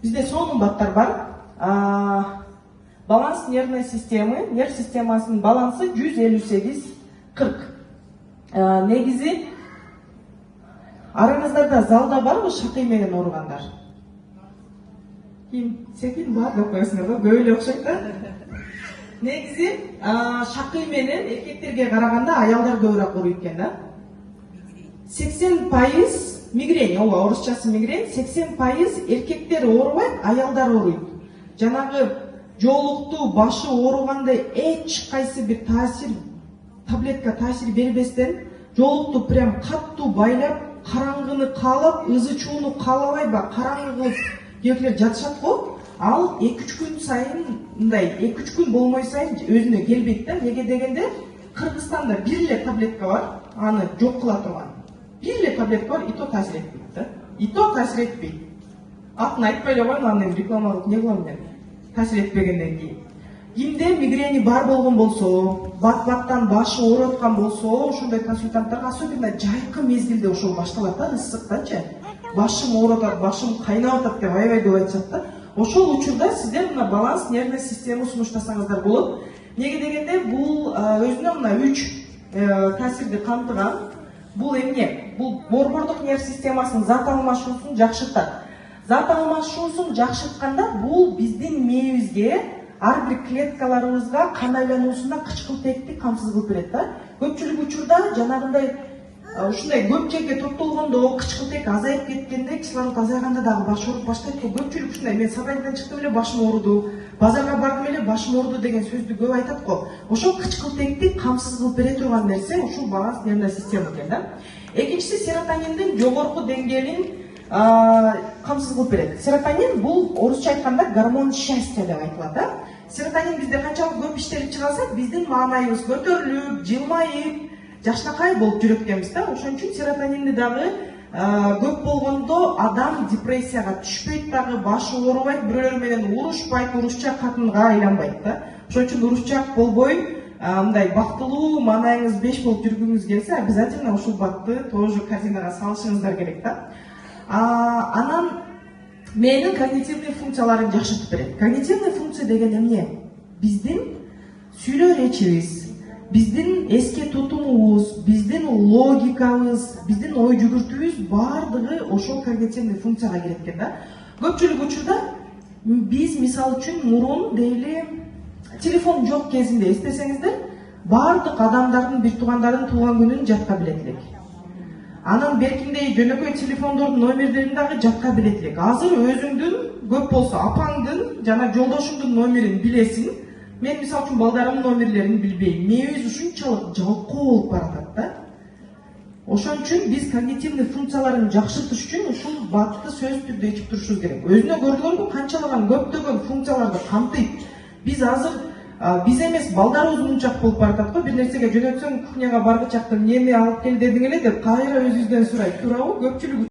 Бизде сонун баттар бар. Баланс нервной системы, нерв системасынын балансы 158-40. Негизи араңыздарда залда барбы шакый менен ооругандар? Ким секин бар деп коесуңар да, көп эле окшойт да. Негизи шакый менен эркектерге караганда аялдар көбүрөөк ооруйт экен да. 80% мигрень, орусчасы мигрень, 80% эркектер оорубайт, аялдар ооруйт. Жанагы жоолуктуу башы ооругандай эч кайсы бир таасир, таблетка таасир бербестен, жоолукту прям каттуу байлап, караңгыны каалап, ызы чууну каалабай караңгы кылып кээбирлер жатышат го. Ал 2-3 күн сайын мындай 2-3 күн болмой сайын өзүнө келбейт да. Неге дегенде Кыргызстанда бир эле таблетка бар, аны жок кыла турган. Бир эле таблетка бар, и то таасир этпейт да. И то таасир этпейт. Атын айтпай эле коеюн, аны реклама кылып не кылам мен. Таасир этпегенден кийин. Кимде мигрени бар болгон болсо, бат-баттан башы ооруп аткан болсо, ошондой консультанттарга особенно жайкы мезгилде ошол башталат да, ысыктачы. Башым ооруп атат, башым кайнап атат деп аябай көп айтышат да. Ошол учурда сиздер мына баланс нервный система сунуштасаңыздар болот. Неге дегенде бул өзүнө мына 3 таасирди камтыган. Бул эмне? Бул борбордук нерв системасынын зат алмашуусун жакшыртат. Зат алмашуусун жакшыртканда бул биздин мээбизге, ар бир клеткаларыбызга кан айлануусунда кычкылтекти камсыз кылып берет да. Көпчүлүк учурда жанагындай ушундай көп жерге топтолгондо кычкылтек азайып кеткенде, кислород азайганда дагы баш ооруп баштайт го. Көпчүлүк ушундай, мен сабайдан чыктым эле башым ооруду, базарга бардым эле башым ооруду деген сөздү көп айтат го. Ошол кычкылтекти камсыз кылып бере турган нерсе ушул баланс нервный система экен да. Экинчиси серотониндин жогорку деңгээлин камсыз кылып берет. Серотонин бул орусча айтканда гормон счастья деп айтылат да. Серотонин бизде канчалык көп иштелип чыгаса, биздин маанайыбыз көтөрүлүп, жылмайып, жакшынакай болуп жүрөт экенбиз да. Ошон үчүн серотонинди дагы көп болгондо адам депрессияга түшпөйт дагы, башы оорубайт, бирөөлөр менен урушпайт, урушчак катынга айланбайт да. Ошон үчүн урушчак болбой, мындай бактылуу, маанайыңыз 5 болуп жүргүңүз келсе, обязательно ушул батты тоже корзинага салышыңыздар керек да. Анан мээнин когнитивный функцияларын жакшыртып берет. Когнитивный функция деген эмне? Биздин сүйлөө речибиз, биздин эске тутумубуз, биздин логикабыз, биздин ой жүгүртүүбүз баардыгы ошол когнитивный функцияга кирет экен да. Көпчүлүк учурда биз мисалы үчүн мурун дейли телефон жок кезинде эстесеңиздер, баардык адамдардын, бир туугандардын туулган күнүн жатка билет элек. Анан беркиндей жөнөкөй телефондордун номерлерин дагы жатка билет элек. Азыр өзүңдүн, көп болсо апаңдын жана жолдошуңдун номерин билесиң. Мен мисалы үчүн балдарымдын номерлерин билбейм. Мээбиз ушунчалык жалкоо болуп баратат да. Ошон үчүн биз когнитивный функцияларын жакшыртыш үчүн ушул батты сөзсүз түрдө ичип турушубуз керек. Өзүнө көрдүңөрбү, канчалаган көптөгөн функцияларды камтыйт. Биз азыр биз эмес, балдарыбыз мунчак болуп баратат го. Бир нерсеге жөнөтсөң, кухняга баргычакты неме алып кел дедиң эле деп кайра өзүбүздөн сурайт, туурабы? Көпчүлүк